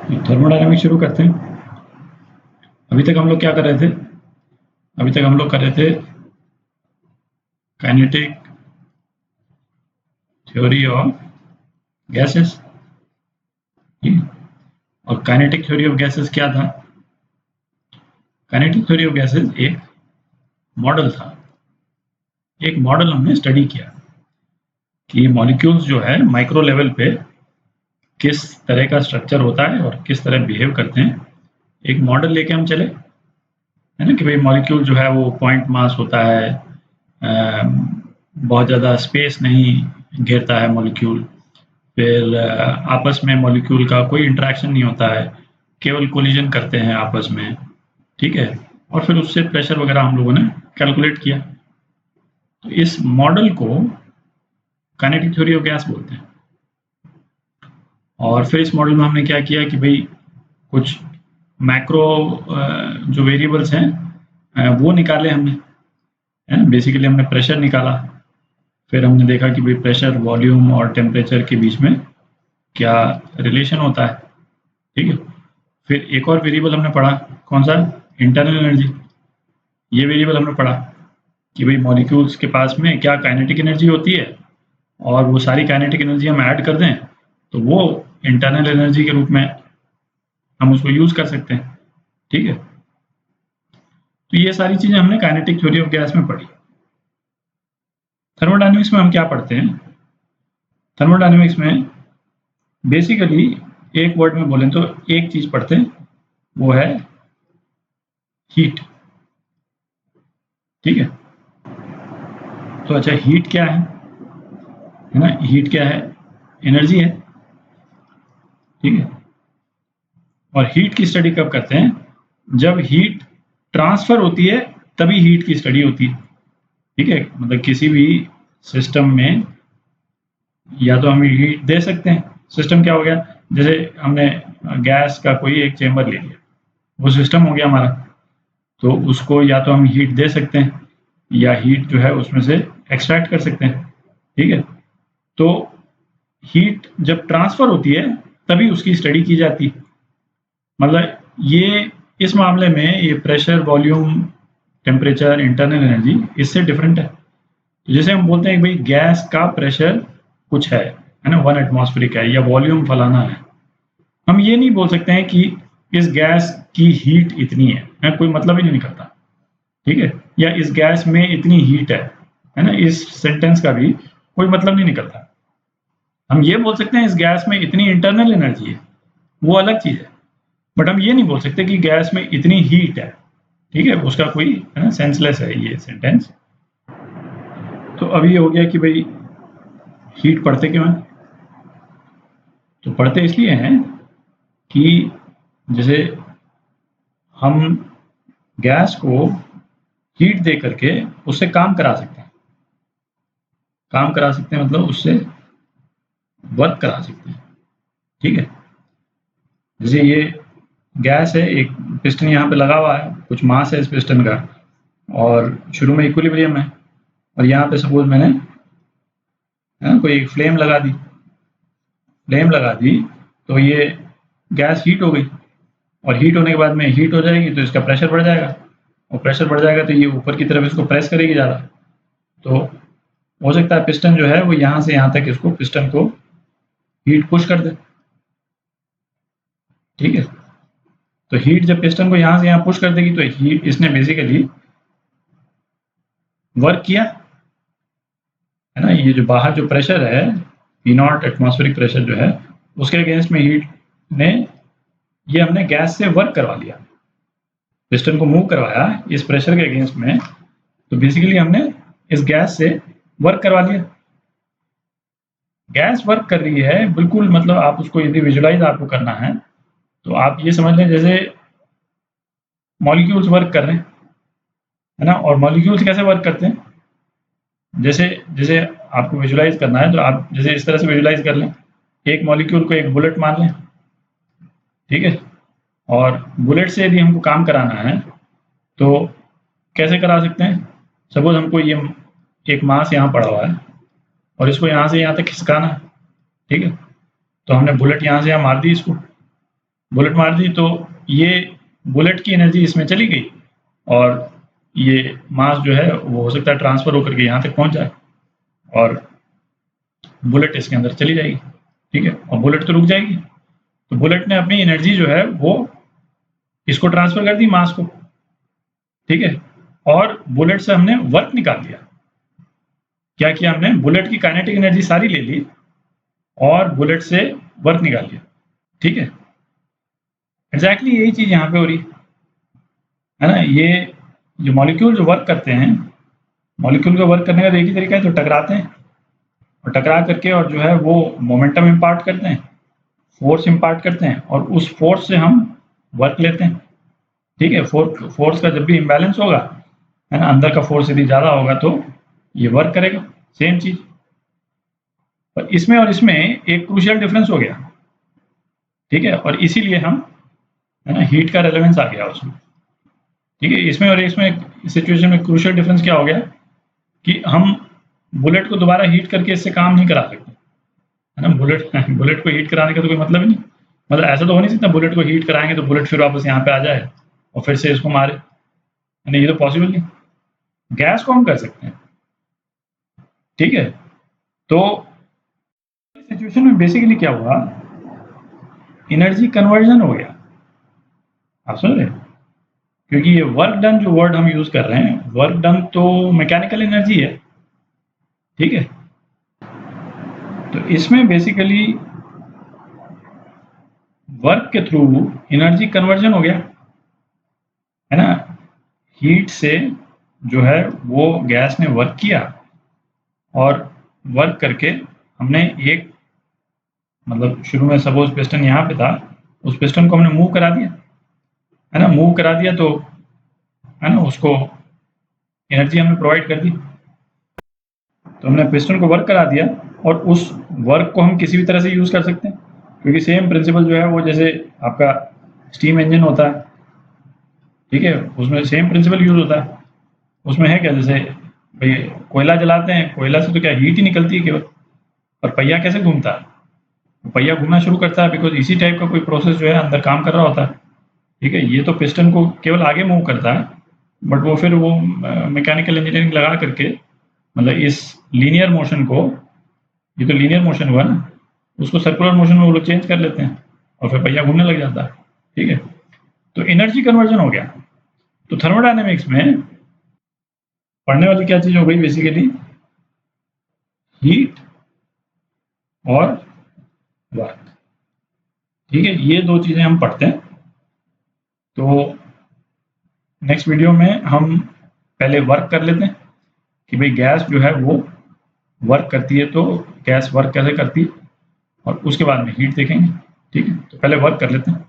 Thermodynamics शुरू करते हैं। अभी तक हम लोग क्या कर रहे थे? अभी तक हम लोग कर रहे थे काइनेटिक थ्योरी ऑफ गैसेस। और काइनेटिक थ्योरी ऑफ गैसेस क्या था? काइनेटिक थ्योरी ऑफ गैसेस एक मॉडल था। एक मॉडल हमने स्टडी किया कि मॉलिक्यूल्स जो है माइक्रो लेवल पे किस तरह का स्ट्रक्चर होता है और किस तरह बिहेव करते हैं। एक मॉडल लेके हम चले, है ना, कि भाई मॉलिक्यूल जो है वो पॉइंट मास होता है, बहुत ज़्यादा स्पेस नहीं घेरता है मॉलिक्यूल। फिर आपस में मॉलिक्यूल का कोई इंटरेक्शन नहीं होता है, केवल कोलिजन करते हैं आपस में, ठीक है। और फिर उससे प्रेशर वगैरह हम लोगों ने कैलकुलेट किया। तो इस मॉडल को काइनेटिक थ्योरी ऑफ गैस बोलते हैं। और फिर इस मॉडल में हमने क्या किया कि भाई कुछ मैक्रो जो वेरिएबल्स हैं वो निकाले हमने, है ना। बेसिकली हमने प्रेशर निकाला। फिर हमने देखा कि भाई प्रेशर, वॉल्यूम और टेम्परेचर के बीच में क्या रिलेशन होता है, ठीक है। फिर एक और वेरिएबल हमने पढ़ा, कौन सा? Internal energy. ये वेरिएबल हमने पढ़ा कि भाई मॉलिक्यूल्स के पास में क्या काइनेटिक एनर्जी होती है, और वो सारी काइनेटिक एनर्जी हम ऐड कर दें तो वो इंटरनल एनर्जी के रूप में हम उसको यूज़ कर सकते हैं, ठीक है। तो ये सारी चीज़ें हमने काइनेटिक थ्योरी ऑफ गैस में पढ़ी। थर्मोडायनेमिक्स में हम क्या पढ़ते हैं? थर्मोडायनेमिक्स में बेसिकली एक वर्ड में बोलें तो एक चीज़ पढ़ते हैं, वो है हीट, ठीक है। तो अच्छा, हीट क्या है ना? हीट क्या है? एनर्जी है, ठीक है। और हीट की स्टडी कब करते हैं? जब हीट ट्रांसफर होती है तभी हीट की स्टडी होती है, ठीक है। मतलब किसी भी सिस्टम में या तो हम हीट दे सकते हैं। सिस्टम क्या हो गया? जैसे हमने गैस का कोई एक चेंबर ले लिया, वो सिस्टम हो गया हमारा। तो उसको या तो हम हीट दे सकते हैं या हीट जो है उसमें से एक्सट्रैक्ट कर सकते हैं, ठीक है। तो हीट जब ट्रांसफर होती है तभी उसकी स्टडी की जाती है। मतलब ये इस मामले में ये pressure, volume, temperature, internal energy इससे डिफरेंट है। जैसे हम बोलते हैं कि भाई गैस का प्रेशर कुछ है ना, 1 एटमॉस्फेरिक है या वॉल्यूम फलाना है। हम ये नहीं बोल सकते हैं कि इस गैस की हीट इतनी है, कोई मतलब ही नहीं निकलता, ठीक है। या इस गैस में इतनी हीट है ना, इस सेंटेंस का भी कोई मतलब नहीं निकलता। हम ये बोल सकते हैं इस गैस में इतनी इंटरनल एनर्जी है, वो अलग चीज़ है। बट हम ये नहीं बोल सकते कि गैस में इतनी हीट है, ठीक है। उसका कोई, है ना, सेंसलेस है ये सेंटेंस। तो अभी ये हो गया कि भाई हीट पढ़ते क्यों हैं? तो पढ़ते इसलिए हैं कि जैसे हम गैस को हीट दे करके उससे काम करा सकते हैं। काम करा सकते हैं मतलब उससे वर्क करा सकते हैं, ठीक है। जैसे ये गैस है, एक पिस्टन यहाँ पे लगा हुआ है, कुछ मास है इस पिस्टन का, और शुरू में इक्विलिब्रियम है। और यहाँ पे सपोज मैंने कोई एक फ्लेम लगा दी तो ये गैस हीट हो गई। और हीट होने के बाद में हीट हो जाएगी तो इसका प्रेशर बढ़ जाएगा, और प्रेशर बढ़ जाएगा तो ये ऊपर की तरफ इसको प्रेस करेगी ज़्यादा। तो हो सकता है पिस्टन जो है वो यहाँ से यहाँ तक इसको, पिस्टन को हीट पुश कर दे, ठीक है। तो हीट जब पिस्टन को यहाँ से यहाँ पुश कर देगी तो हीट, इसने बेसिकली वर्क किया, है ना। ये जो बाहर जो प्रेशर है P0 एटमॉस्फेरिक प्रेशर जो है, उसके अगेंस्ट में हीट ने, ये हमने गैस से वर्क करवा लिया, पिस्टन को मूव करवाया इस प्रेशर के अगेंस्ट में। तो बेसिकली हमने इस गैस से वर्क करवा लिया। गैस वर्क कर रही है बिल्कुल, मतलब आप उसको यदि विजुलाइज आपको करना है तो आप ये समझ लें जैसे मॉलिक्यूल्स वर्क कर रहे हैं, है ना। और मॉलिक्यूल्स कैसे वर्क करते हैं? जैसे जैसे आपको विजुलाइज करना है तो आप जैसे इस तरह से विजुलाइज कर लें, एक मॉलिक्यूल को एक बुलेट मान लें, ठीक है। और बुलेट से यदि हमको काम कराना है तो कैसे करा सकते हैं? सपोज हमको ये एक मास यहाँ पड़ा हुआ है और इसको यहाँ से यहाँ तक खिसकाना है, ठीक है। तो हमने बुलेट यहाँ से यहाँ मार दी इसको, बुलेट मार दी तो ये बुलेट की एनर्जी इसमें चली गई और ये मास जो है वो हो सकता है ट्रांसफर होकर के यहाँ तक पहुँच जाए और बुलेट इसके अंदर चली जाएगी, ठीक है, और बुलेट तो रुक जाएगी। तो बुलेट ने अपनी एनर्जी जो है वो इसको ट्रांसफर कर दी, मास को, ठीक है, और बुलेट से हमने वर्क निकाल लिया। क्या किया हमने? बुलेट की काइनेटिक एनर्जी सारी ले ली और बुलेट से वर्क निकाल लिया, ठीक है। एग्जैक्टली यही चीज यहाँ पे हो रही है ना। ये जो मॉलिक्यूल जो वर्क करते हैं, मॉलिक्यूल का वर्क करने का तो एक ही तरीका है, तो टकराते हैं और टकरा करके और जो है वो मोमेंटम इम्पार्ट करते हैं, फोर्स इम्पार्ट करते हैं और उस फोर्स से हम वर्क लेते हैं, ठीक है। फोर्स का जब भी इम्बैलेंस होगा, है ना, अंदर का फोर्स यदि ज़्यादा होगा तो ये वर्क करेगा, सेम चीज। पर इसमें और इसमें एक क्रूशियल डिफरेंस हो गया, ठीक है, और इसीलिए हम, है ना, हीट का रेलेवेंस आ गया उसमें, ठीक है। इसमें और इसमें सिचुएशन में क्रूशियल डिफरेंस क्या हो गया कि हम बुलेट को दोबारा हीट करके इससे काम नहीं करा सकते, है ना। बुलेट को हीट कराने का तो कोई मतलब ही नहीं, मतलब ऐसा तो हो नहीं सकता बुलेट को हीट कराएंगे तो बुलेट फिर वापस यहाँ पे आ जाए और फिर से इसको मारे, नहीं, ये तो पॉसिबल नहीं। गैस को हम कर सकते हैं, ठीक है। तो सिचुएशन में बेसिकली क्या हुआ, एनर्जी कन्वर्जन हो गया, आप समझ रहे, क्योंकि ये वर्क डन जो वर्ड हम यूज कर रहे हैं, वर्क डन तो मैकेनिकल एनर्जी है, ठीक है। तो इसमें बेसिकली वर्क के थ्रू एनर्जी कन्वर्जन हो गया, है ना। हीट से जो है वो गैस ने वर्क किया और वर्क करके हमने एक, मतलब शुरू में सपोज पिस्टन यहाँ पे था, उस पिस्टन को हमने मूव करा दिया, है ना, मूव करा दिया तो, है ना, उसको एनर्जी हमने प्रोवाइड कर दी। तो हमने पिस्टन को वर्क करा दिया और उस वर्क को हम किसी भी तरह से यूज़ कर सकते हैं, क्योंकि सेम प्रिंसिपल जो है वो जैसे आपका स्टीम इंजन होता है, ठीक है, उसमें सेम प्रिंसिपल यूज़ होता है। उसमें है क्या, जैसे भाई कोयला जलाते हैं, कोयला से तो क्या हीट ही निकलती है केवल, और पहिया कैसे घूमता है, पहिया घूमना शुरू करता है बिकॉज इसी टाइप का कोई प्रोसेस जो है अंदर काम कर रहा होता है, ठीक है। ये तो पिस्टन को केवल आगे मूव करता है, बट वो फिर वो मैकेनिकल इंजीनियरिंग लगा करके, मतलब इस लीनियर मोशन को, ये तो लीनियर मोशन हुआ ना, उसको सर्कुलर मोशन में वो लोग चेंज कर लेते हैं और फिर पहिया घूमने लग जाता है, ठीक है। तो एनर्जी कन्वर्जन हो गया। तो थर्मोडायनेमिक्स में पढ़ने वाली क्या चीज हो गई, बेसिकली हीट और वर्क, ठीक है, ये दो चीजें हम पढ़ते हैं। तो नेक्स्ट वीडियो में हम पहले वर्क कर लेते हैं कि भाई गैस जो है वो वर्क करती है, तो गैस वर्क कैसे करती है, और उसके बाद में हीट देखेंगे, ठीक है। तो पहले वर्क कर लेते हैं।